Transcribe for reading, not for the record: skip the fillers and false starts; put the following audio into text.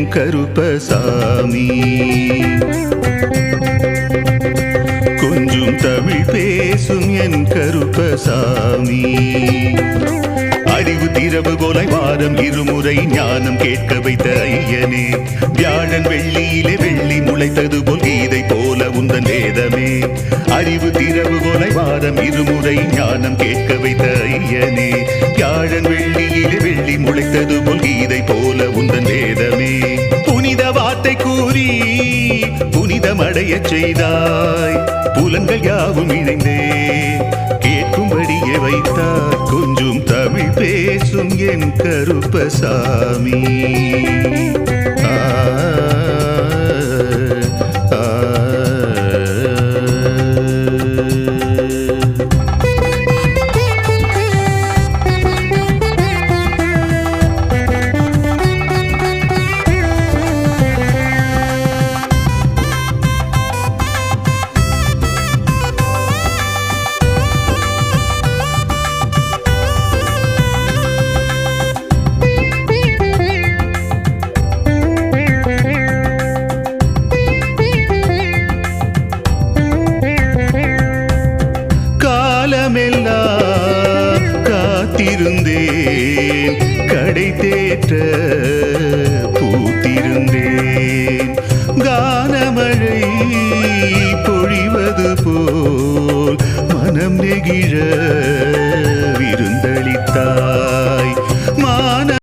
கருப்பசாமி. கொஞ்சம் தமிழ் பேசும் என் கருப்பசாமி. அறிவு திறவுகோலை வாரம் இருமுறை ஞானம் கேட்க வைத்த ஐயனே. வியாழன் வெள்ளியிலே வெள்ளி முளைத்தது போல் கீதை போல உந்தன் வேதமே. அறிவு திறவுகோலை வாரம் இருமுறை ஞானம் கேட்க வைத்த ஐயனே. வியாழன் வெள்ளியிலே வெள்ளி முளைத்தது போல் கீதை போல உந்தன் வேதமே. புனித வார்த்தை கூறி புனிதமடைய செய்தாய். புலன்கள் யாவும் இணைந்தே கேட்கும்படியே வைத்தார். கொஞ்சம் தமிழ் பேசும் என் கருப்பசாமி. காலமெல்லாம் காத்திருந்தேன் கடை தேற்ற